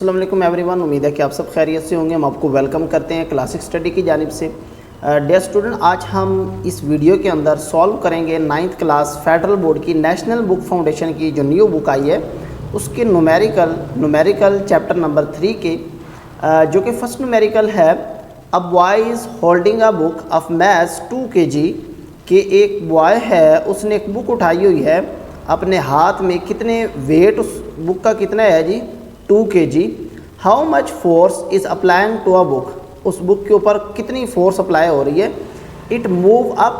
अस्सलाम वालेकुम एवरीवन, उम्मीद है कि आप सब खैरियत से होंगे। हम आपको वेलकम करते हैं क्लासिक स्टडी की जानिब से। डियर स्टूडेंट, आज हम इस वीडियो के अंदर सॉल्व करेंगे 9th क्लास फेडरल बोर्ड की नेशनल बुक फाउंडेशन की जो न्यू बुक आई है उसके न्यूमेरिकल चैप्टर नंबर 3 के जो कि फर्स्ट न्यूमेरिकल है a boy is holding a book of maths 2 kg के एक बॉय है, उसने एक बुक उठाई हुई है अपने हाथ में। कितने वेट उस बुक का कितना है जी? 2 kg। How much force is applying to a book, उस बुक के ऊपर कितनी फोर्स अप्लाई हो रही है। It move up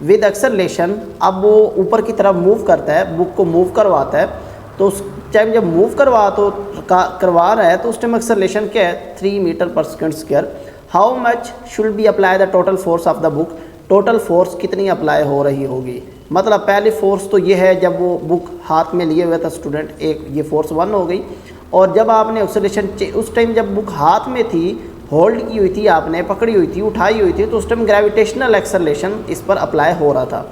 with acceleration, अब वो ऊपर की तरफ मूव करता है, बुक को मूव करवाता है। तो उस टाइम जब मूव करवा रहा है तो उस टाइम एक्सेलरेशन क्या है? 3 metre per second square. How much should be apply the total force of the book, total force कितनी अप्लाई हो रही होगी। मतलब पहली फोर्स तो ये है जब वो बुक हाथ में लिए हुए था स्टूडेंट, एक ये फोर्स 1 हो गई। और जब आपने एक्सेलरेशन उस टाइम जब बुक हाथ में थी, होल्ड की हुई थी, आपने पकड़ी हुई थी, उठाई हुई थी, तो उस टाइम ग्रेविटेशनल एक्सेलरेशन इस पर अप्लाई हो रहा था।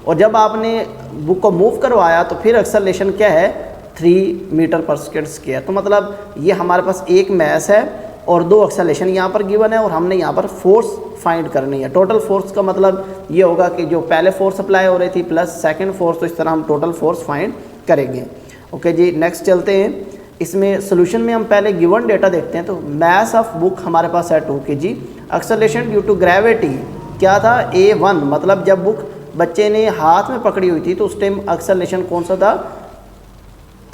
और जब आपने बुक को मूव करवाया तो फिर एक्सेलरेशन क्या है? 3 मीटर पर सेकेंड स्क्वायर। तो मतलब ये हमारे पास एक मैस है और 2 एक्सेलरेशन यहाँ पर गिवन है और हमने यहाँ पर फोर्स फाइंड करनी है। टोटल फोर्स का मतलब ये होगा कि जो पहले फोर्स अप्लाई हो रही थी प्लस सेकंड फोर्स, तो इस तरह हम टोटल फोर्स फाइंड करेंगे। ओके जी, नेक्स्ट चलते हैं। इसमें सोल्यूशन में हम पहले गिवन डेटा देखते हैं। तो मैस ऑफ बुक हमारे पास है 2 kg। Acceleration due to gravity क्या था? A1। मतलब जब बुक बच्चे ने हाथ में पकड़ी हुई थी तो उस टाइम एक्सेलरेशन कौन सा था?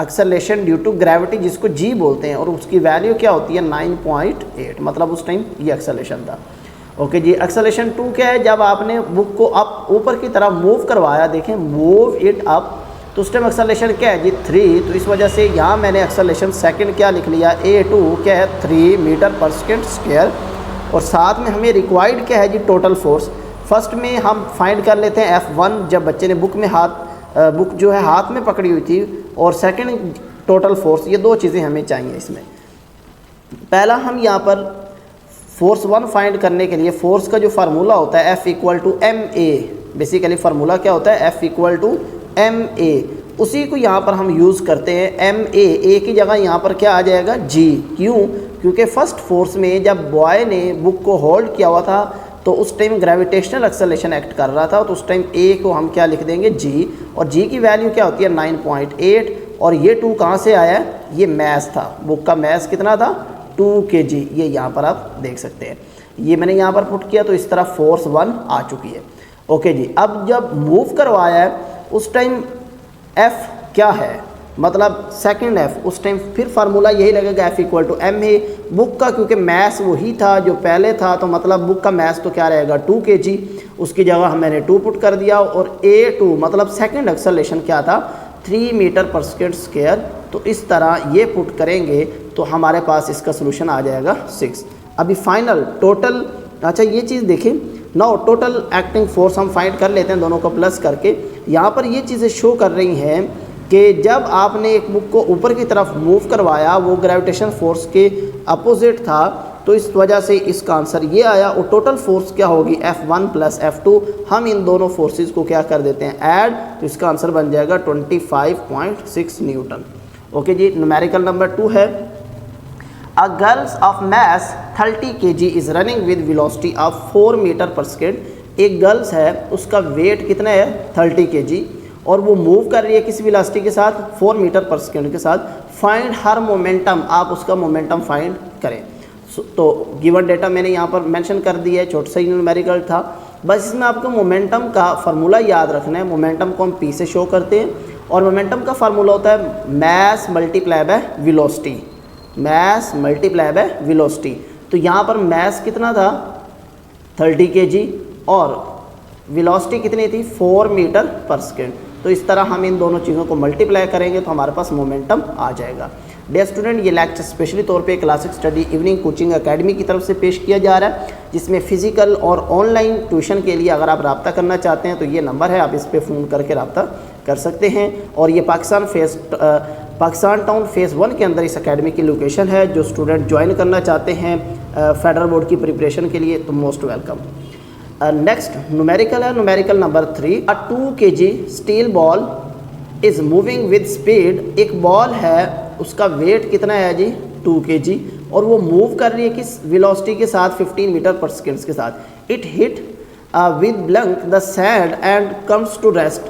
एक्सेलरेशन ड्यू टू ग्रेविटी, जिसको G बोलते हैं, और उसकी वैल्यू क्या होती है? 9.8। मतलब उस टाइम ये एक्सेलरेशन था। ओके जी, एक्सेलरेशन 2 क्या है? जब आपने बुक को अप ऊपर की तरफ मूव करवाया, देखें मूव इट अप, तो उस टाइम एक्सेलरेशन क्या है जी? 3। तो इस वजह से यहाँ मैंने एक्सेलरेशन सेकंड क्या लिख लिया? A2 क्या है? 3 मीटर पर सेकेंड स्क्वायर। और साथ में हमें रिक्वायर्ड क्या है जी? Total force. फर्स्ट में हम फाइंड कर लेते हैं F1, जब बच्चे ने बुक जो है हाथ में पकड़ी हुई थी, और सेकंड टोटल फोर्स। ये 2 चीज़ें हमें चाहिए इसमें। पहला हम यहाँ पर फोर्स 1 फाइंड करने के लिए फोर्स का जो फार्मूला होता है F equal to MA, basically formula क्या होता है? F इक्वल टू MA, उसी को यहाँ पर हम यूज़ करते हैं। MA, A की जगह यहाँ पर क्या आ जाएगा? G। क्यों? क्योंकि फर्स्ट फोर्स में जब बॉय ने बुक को होल्ड किया हुआ था तो उस टाइम ग्रेविटेशनल एक्सेलरेशन एक्ट कर रहा था, तो उस टाइम A को हम क्या लिख देंगे? G। और G की वैल्यू क्या होती है? 9.8। और ये 2 कहाँ से आया है? ये मैस था, बुक का मैस कितना था? 2 kg। ये यहाँ पर आप देख सकते हैं, ये मैंने यहाँ पर पुट किया तो इस तरह फोर्स 1 आ चुकी है। ओके जी, अब जब मूव करवाया है उस टाइम F क्या है? मतलब सेकंड F, उस टाइम फिर फार्मूला यही लगेगा F equal to MA। Book का क्योंकि मैस वही था जो पहले था, तो मतलब बुक का मैस तो क्या रहेगा? 2 kg। उसकी जगह मैंने 2 पुट कर दिया। और A2 मतलब सेकंड एक्सेलरेशन क्या था? 3 मीटर पर सेकेंड स्क्वायर। तो इस तरह ये पुट करेंगे तो हमारे पास इसका सोल्यूशन आ जाएगा 6। अभी फाइनल टोटल, अच्छा ये चीज़ देखें नाउ, टोटल एक्टिंग फोर्स हम फाइंड कर लेते हैं दोनों को प्लस करके। यहाँ पर ये चीज़ें शो कर रही हैं कि जब आपने एक बुक को ऊपर की तरफ मूव करवाया वो ग्रेविटेशन फोर्स के अपोजिट था, तो इस वजह से इसका आंसर ये आया। और टोटल फोर्स क्या होगी? F1 plus F2। हम इन दोनों फोर्सेस को क्या कर देते हैं? ऐड, तो इसका आंसर बन जाएगा 25.6 न्यूटन। ओके जी, न्यूमेरिकल नंबर 2 है a girls of mass 30 kg is running with velocity of 4 meter per second. एक गर्ल्स है, उसका वेट कितना है? 30 kg, और वो मूव कर रही है किस वेलोसिटी के साथ? 4 मीटर पर सेकेंड के साथ। फाइंड हर मोमेंटम, आप उसका मोमेंटम फाइंड करें। तो गिवन डेटा मैंने यहाँ पर मेंशन कर दिया है, छोटा सा न्यूमेरिकल था। बस इसमें आपको मोमेंटम का फार्मूला याद रखना है। मोमेंटम को हम P से शो करते हैं, और मोमेंटम का फार्मूला होता है mass multiply by velocity. Mass multiply by velocity. तो यहाँ पर मैस कितना था? 30 kg, और वेलोसिटी कितनी थी? 4 मीटर पर सेकेंड। तो इस तरह हम इन दोनों चीज़ों को मल्टीप्लाई करेंगे तो हमारे पास मोमेंटम आ जाएगा। डियर स्टूडेंट, ये लेक्चर स्पेशली तौर पे classic study evening coaching academy की तरफ से पेश किया जा रहा है, जिसमें फ़िज़िकल और ऑनलाइन ट्यूशन के लिए अगर आप रब्ता करना चाहते हैं तो ये नंबर है, आप इस पर फ़ोन करके रब्ता कर सकते हैं। और ये पाकिस्तान टाउन फेज़ 1 के अंदर इस एकेडमी की लोकेशन है। जो स्टूडेंट ज्वाइन करना चाहते हैं फेडरल बोर्ड की प्रिपरेशन के लिए तो मोस्ट वेलकम। नेक्स्ट न्यूमेरिकल है, numerical number 3। A 2 kg steel ball is moving with speed. एक बॉल है, उसका वेट कितना है जी? 2 kg और वो मूव कर रही है किस वेलोसिटी के साथ 15 मीटर पर सेकेंड के साथ। It hit with blank the sand and comes to rest.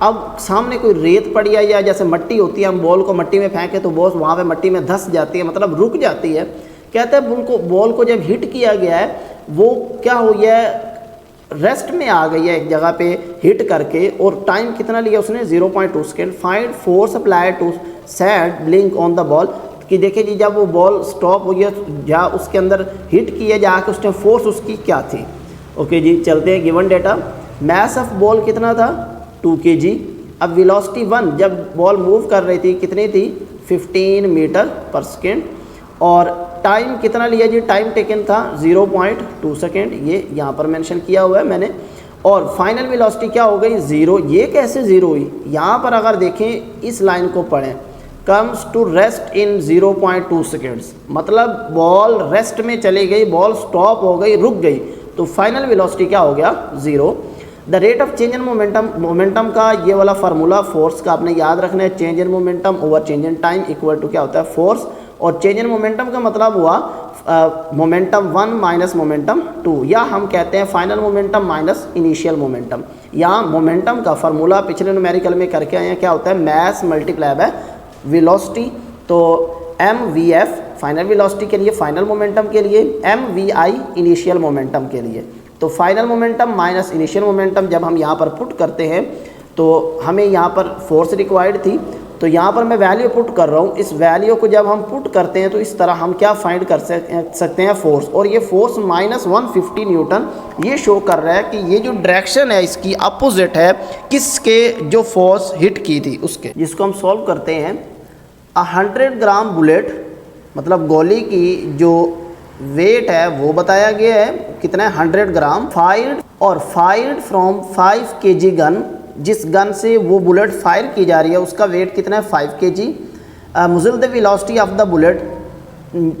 अब सामने कोई रेत पड़ी है या जैसे मट्टी होती है, हम बॉल को मट्टी में फेंके तो बॉल वहाँ पे मट्टी में धंस जाती है, मतलब रुक जाती है। कहते हैं बॉल को जब हिट किया गया है वो क्या हो गया है, रेस्ट में आ गई है एक जगह पे हिट करके, और टाइम कितना लिया उसने 0.2 second. Find force apply to sand blink on the ball, कि देखिए जी जब वो बॉल स्टॉप हो गया या उसके अंदर हिट किया जाके उस टाइम फोर्स उसकी क्या थी। ओके जी, चलते हैं given data. Mass of ball कितना था 2 kg। अब वेलोसिटी 1 जब बॉल मूव कर रही थी कितनी थी 15 मीटर पर सेकेंड, और टाइम कितना लिया जी, टाइम टेकन था 0.2 सेकेंड, ये यहाँ पर मेंशन किया हुआ है मैंने। और फाइनल वेलोसिटी क्या हो गई 0। ये कैसे 0 हुई, यहाँ पर अगर देखें इस लाइन को पढ़ें, comes to rest in 0.2 seconds, मतलब बॉल रेस्ट में चली गई, बॉल स्टॉप हो गई, रुक गई, तो फाइनल वेलोसिटी क्या हो गया 0। The rate of change in momentum, momentum का ये वाला फार्मूला फोर्स का आपने याद रखना है, change in momentum over change in time equal to क्या होता है फोर्स, और चेंज इन मोमेंटम का मतलब हुआ मोमेंटम 1 माइनस मोमेंटम 2, या हम कहते हैं final momentum minus initial momentum. यहाँ मोमेंटम का फार्मूला पिछले न्यूमेरिकल में करके आए हैं, क्या होता है मैस मल्टीप्लाई बाय वेलोसिटी। तो mvf फाइनल वेलोसिटी के लिए, फाइनल मोमेंटम के लिए, mvi इनिशियल मोमेंटम के लिए। तो final momentum minus initial momentum जब हम यहाँ पर पुट करते हैं तो हमें यहाँ पर फोर्स रिक्वायर्ड थी, तो यहाँ पर मैं वैल्यू पुट कर रहा हूँ। इस वैल्यू को जब हम पुट करते हैं तो इस तरह हम क्या फाइंड कर सकते हैं फोर्स, और ये फोर्स -150 न्यूटन ये शो कर रहा है कि ये जो डायरेक्शन है इसकी अपोजिट है किसके, जो फोर्स हिट की थी उसके। जिसको हम सॉल्व करते हैं, 100 ग्राम बुलेट मतलब गोली की जो वेट है वो बताया गया है कितना है 100 ग्राम, फायर्ड फ्रॉम 5 kg गन, जिस गन से वो बुलेट फायर की जा रही है उसका वेट कितना है 5 kg। Muzzle the velocity of the bullet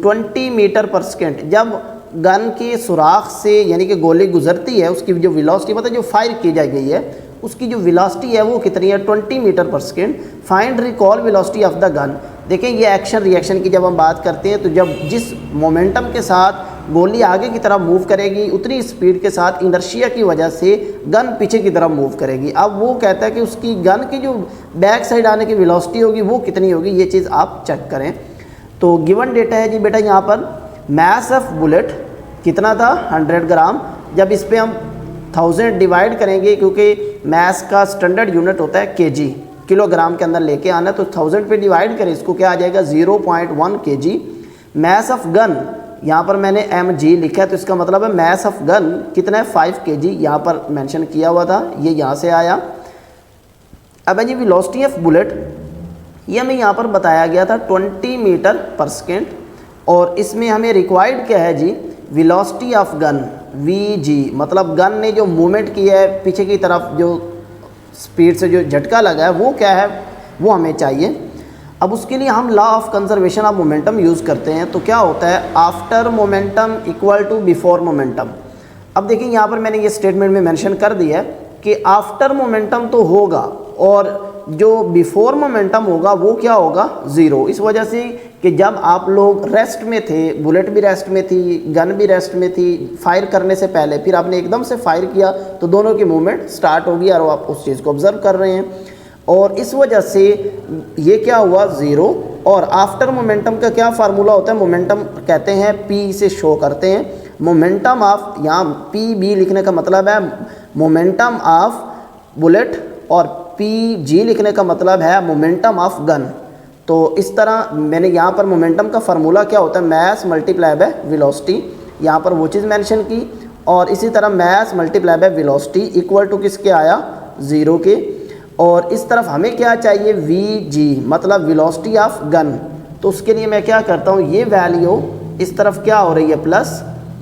20 meter per second, जब गन के सुराख से यानी कि गोली गुजरती है उसकी जो वेलोसिटी मतलब जो फायर की जा गई है उसकी जो वेलोसिटी है वो कितनी है 20 meter per second. Find recall velocity of the gun. देखें ये एक्शन रिएक्शन की जब हम बात करते हैं तो जब जिस मोमेंटम के साथ गोली आगे की तरफ मूव करेगी उतनी स्पीड के साथ इनर्शिया की वजह से गन पीछे की तरफ मूव करेगी। अब वो कहता है कि उसकी गन की जो बैक साइड आने की वेलोसिटी होगी वो कितनी होगी, ये चीज़ आप चेक करें। तो गिवन डेटा है जी बेटा यहाँ पर मैस ऑफ बुलेट कितना था 100 ग्राम। जब इस पर हम 1000 डिवाइड करेंगे, क्योंकि मैस का स्टैंडर्ड यूनिट होता है kg, किलोग्राम के अंदर लेके आना, तो 1000 पे डिवाइड करें इसको क्या आ जाएगा 0.1 kg। मैस ऑफ गन यहाँ पर मैंने mg लिखा है, तो इसका मतलब है मैस ऑफ गन कितना है 5 kg, यहाँ पर मेंशन किया हुआ था, ये यहाँ से आया। अब जी वेलोसिटी ऑफ बुलेट ये हमें यहाँ पर बताया गया था 20 मीटर पर सेकेंड, और इसमें हमें रिक्वायर्ड क्या है जी वेलोसिटी ऑफ गन vg, मतलब गन ने जो मूवमेंट किया है पीछे की तरफ, जो स्पीड से जो झटका लगा है वो क्या है वो हमें चाहिए। अब उसके लिए हम law of conservation of momentum use करते हैं। तो क्या होता है after momentum equal to before momentum. अब देखिए यहाँ पर मैंने ये स्टेटमेंट में मेंशन कर दिया है कि आफ्टर मोमेंटम तो होगा और जो बिफोर मोमेंटम होगा वो क्या होगा 0। इस वजह से कि जब आप लोग रेस्ट में थे, बुलेट भी रेस्ट में थी, गन भी रेस्ट में थी, फायर करने से पहले फिर आपने एकदम से फायर किया तो दोनों की मूवमेंट स्टार्ट होगी और आप उस चीज़ को ऑब्जर्व कर रहे हैं, और इस वजह से ये क्या हुआ 0। और आफ्टर मोमेंटम का क्या फार्मूला होता है, मोमेंटम कहते हैं P से शो करते हैं, मोमेंटम ऑफ, यहाँ PB लिखने का मतलब है मोमेंटम ऑफ बुलेट, और PG लिखने का मतलब है मोमेंटम ऑफ गन। तो इस तरह मैंने यहाँ पर मोमेंटम का फार्मूला क्या होता है मैस मल्टीप्लाई बाय वेलोसिटी, यहाँ पर वो चीज़ मेंशन की, और इसी तरह mass multiply by velocity equal to किसके आया 0 के। और इस तरफ हमें क्या चाहिए Vg, मतलब वेलोसिटी ऑफ गन। तो उसके लिए मैं क्या करता हूँ, ये वैल्यू इस तरफ क्या हो रही है प्लस,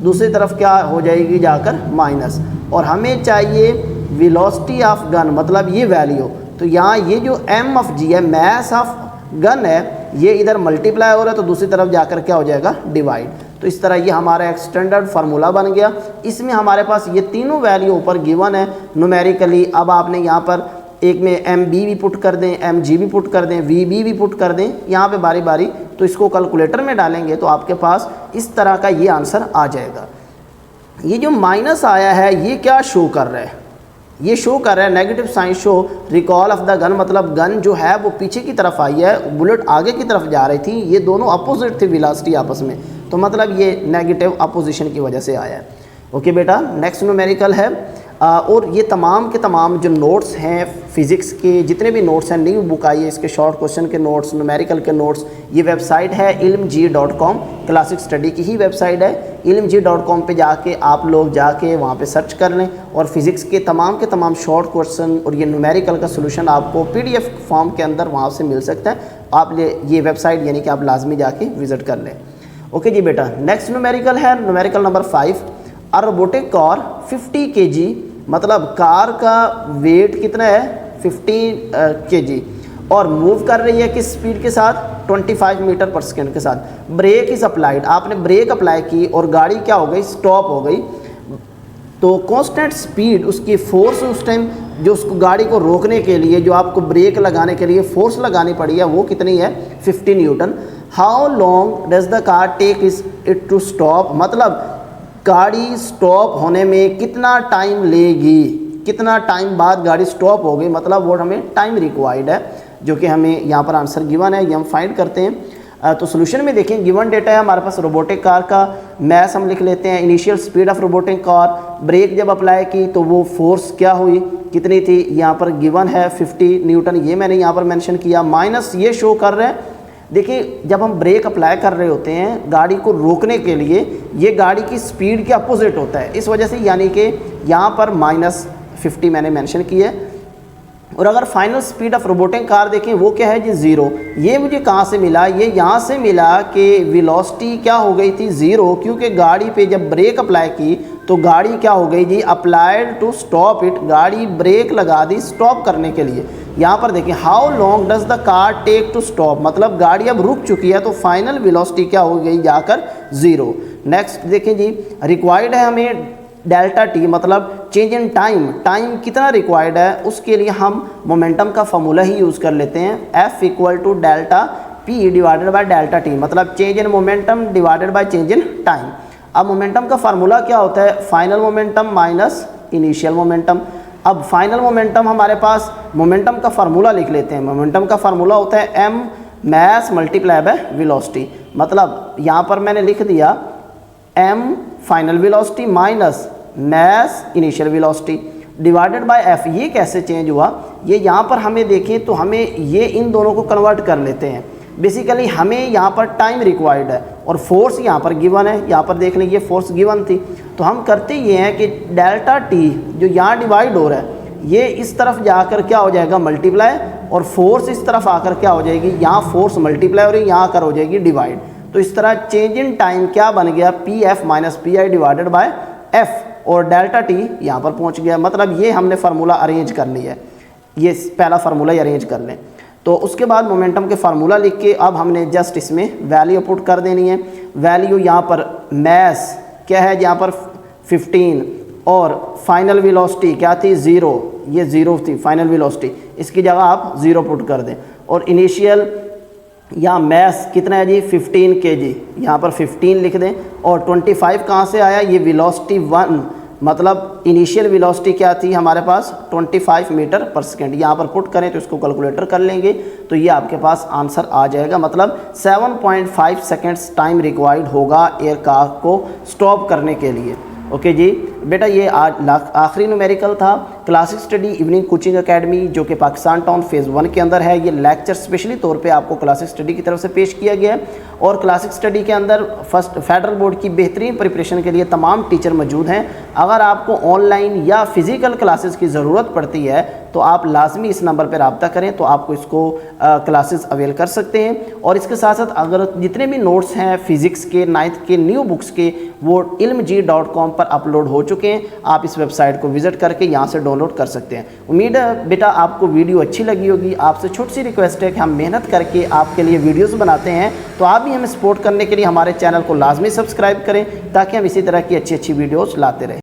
दूसरी तरफ क्या हो जाएगी जाकर माइनस, और हमें चाहिए वेलोसिटी ऑफ गन मतलब ये वैल्यू। तो यहाँ ये जो m ऑफ g है मैस ऑफ गन है, ये इधर मल्टीप्लाई हो रहा है तो दूसरी तरफ जाकर क्या हो जाएगा डिवाइड। तो इस तरह ये हमारा एक स्टैंडर्ड फार्मूला बन गया। इसमें हमारे पास ये तीनों वैल्यू ऊपर गिवन है न्यूमेरिकली। अब आपने यहाँ पर एक में एम बी भी पुट कर दें, एम जी भी पुट कर दें, वी बी भी पुट कर दें, यहाँ पे बारी बारी, तो इसको कैलकुलेटर में डालेंगे तो आपके पास इस तरह का ये आंसर आ जाएगा। ये जो माइनस आया है ये क्या शो कर रहा है, ये शो कर रहा है negative sign show recoil of the gun, मतलब गन जो है वो पीछे की तरफ आई है, बुलेट आगे की तरफ जा रही थी, ये दोनों अपोजिट थे वेलोसिटी आपस में, तो मतलब ये नेगेटिव अपोजिशन की वजह से आया है। ओके बेटा, नेक्स्ट न्यूमेरिकल है और ये तमाम के तमाम जो नोट्स हैं फिज़िक्स के, जितने भी नोट्स हैं, न्यू बुक आई है इसके शॉर्ट क्वेश्चन के नोट्स, न्यूमेरिकल के नोट्स, ये वेबसाइट है ilmg.com, क्लासिक स्टडी की ही वेबसाइट है। ilmg.com पे जाके आप लोग जाके वहाँ पे सर्च कर लें और फिज़िक्स के तमाम शॉर्ट क्वेश्चन और ये न्यूमेरिकल का सोल्यूशन आपको PDF फॉर्म के अंदर वहाँ से मिल सकता है। आप ये वेबसाइट यानी कि आप लाजमी जाके विज़िट कर लें। ओके जी बेटा, नेक्स्ट न्यूमेरिकल है न्यूमेरिकल नंबर 5। अ रोबोटिक कार 50 kg, मतलब कार का वेट कितना है 50 kg और मूव कर रही है किस स्पीड के साथ 25 मीटर पर सेकेंड के साथ। ब्रेक इज़ अप्लाइड, आपने ब्रेक अप्लाई की और गाड़ी क्या हो गई, स्टॉप हो गई, तो कांस्टेंट स्पीड उसकी फोर्स उस टाइम जो उसको गाड़ी को रोकने के लिए जो आपको ब्रेक लगाने के लिए फोर्स लगानी पड़ी है वो कितनी है 50 newton. How long does the car take it to stop, मतलब गाड़ी स्टॉप होने में कितना टाइम लेगी, कितना टाइम बाद गाड़ी स्टॉप हो गई, मतलब वो हमें टाइम रिक्वायर्ड है, जो कि हमें यहाँ पर आंसर गिवन है, ये हम फाइंड करते हैं। तो सोल्यूशन में देखें गिवन डेटा है हमारे पास रोबोटिक कार का, मैथ हम लिख लेते हैं, initial speed of robotic car, brake जब अप्लाई की तो वो फोर्स क्या हुई, कितनी थी, यहाँ पर गिवन है 50 न्यूटन, ये मैंने यहाँ पर मेंशन किया, माइनस ये शो कर रहे हैं। देखिए जब हम ब्रेक अप्लाई कर रहे होते हैं गाड़ी को रोकने के लिए, ये गाड़ी की स्पीड के अपोजिट होता है, इस वजह से यानी कि यहाँ पर -50 मैंने मेंशन किया है। और अगर final speed of robotic car देखें वो क्या है जी 0। ये मुझे कहाँ से मिला, ये यहाँ से मिला कि वेलोसिटी क्या हो गई थी 0, क्योंकि गाड़ी पे जब ब्रेक अप्लाई की तो गाड़ी क्या हो गई जी अप्लाइड टू स्टॉप इट, गाड़ी ब्रेक लगा दी स्टॉप करने के लिए। यहाँ पर देखिए how long does the car take to stop, मतलब गाड़ी अब रुक चुकी है तो फाइनल वेलोसिटी क्या हो गई जाकर 0। नेक्स्ट देखें जी रिक्वायर्ड है हमें डेल्टा टी, मतलब चेंज इन टाइम, टाइम कितना रिक्वायर्ड है, उसके लिए हम मोमेंटम का फार्मूला ही यूज़ कर लेते हैं, F equal to delta P divided by delta T, मतलब change in momentum divided by change in time. अब मोमेंटम का फार्मूला क्या होता है, final momentum minus initial momentum. अब फाइनल मोमेंटम हमारे पास, मोमेंटम का फार्मूला लिख लेते हैं, मोमेंटम का फार्मूला होता है m mass multiply by velocity, मतलब यहाँ पर मैंने लिख दिया m final velocity minus mass initial velocity divided by f। ये कैसे चेंज हुआ, ये यहाँ पर हमें देखें तो हमें ये इन दोनों को कन्वर्ट कर लेते हैं। बेसिकली हमें यहाँ पर टाइम रिक्वायर्ड है और फोर्स यहाँ पर गिवन है, यहाँ पर देख लें ये फोर्स गिवन थी, तो हम करते ये हैं कि डेल्टा टी जो यहाँ डिवाइड हो रहा है ये इस तरफ जाकर क्या हो जाएगा मल्टीप्लाई, और फोर्स इस तरफ आकर क्या हो जाएगी, यहाँ फोर्स मल्टीप्लाई और यहाँ आकर हो जाएगी डिवाइड। तो इस तरह चेंज इन टाइम क्या बन गया P F minus P I divided by F, और डेल्टा टी यहाँ पर पहुँच गया। मतलब ये हमने फार्मूला अरेंज कर लिया है, ये पहला फार्मूला ही अरेंज कर लें। तो उसके बाद मोमेंटम के फार्मूला लिख के अब हमने जस्ट इसमें वैल्यू पुट कर देनी है। वैल्यू यहाँ पर मैस क्या है, यहाँ पर 15 और फाइनल वेलोसिटी क्या थी 0, ये 0 थी फाइनल वेलोसिटी, इसकी जगह आप 0 पुट कर दें। और इनिशियल यहाँ मैस कितना है जी 15 kg, यहाँ पर 15 लिख दें। और 25 कहाँ से आया, ये वेलोसिटी 1, मतलब इनिशियल वेलोसिटी क्या थी हमारे पास 25 मीटर पर सेकेंड, यहाँ पर पुट करें तो इसको कैलकुलेटर कर लेंगे तो ये आपके पास आंसर आ जाएगा। मतलब 7.5 सेकेंड्स टाइम रिक्वायर्ड होगा एयर कार को स्टॉप करने के लिए। ओके जी बेटा, ये आज आखिरी न्यूमेरिकल था। Classic study evening coaching academy जो कि पाकिस्तान टाउन फेज़ 1 के अंदर है, ये लेक्चर स्पेशली तौर पे आपको क्लासिक स्टडी की तरफ से पेश किया गया है। और क्लासिक स्टडी के अंदर फर्स्ट फेडरल बोर्ड की बेहतरीन प्रिपरेशन के लिए तमाम टीचर मौजूद हैं। अगर आपको ऑनलाइन या फिज़िकल क्लासेस की ज़रूरत पड़ती है तो आप लाजमी इस नंबर पर रब्ता करें तो आपको इसको क्लासेस अवेल कर सकते हैं। और इसके साथ साथ अगर जितने भी नोट्स हैं फ़िज़िक्स के 9th के न्यू बुक्स के वो ilmg.com पर अपलोड हो चुके हैं, आप इस वेबसाइट को विज़िट करके यहाँ से डाउनलोड कर सकते हैं। उम्मीद है बेटा आपको वीडियो अच्छी लगी होगी। आपसे छोटी सी रिक्वेस्ट है कि हम मेहनत करके आपके लिए वीडियोस बनाते हैं, तो आप भी हमें सपोर्ट करने के लिए हमारे चैनल को लाजमी सब्सक्राइब करें ताकि हम इसी तरह की अच्छी वीडियोस लाते रहें।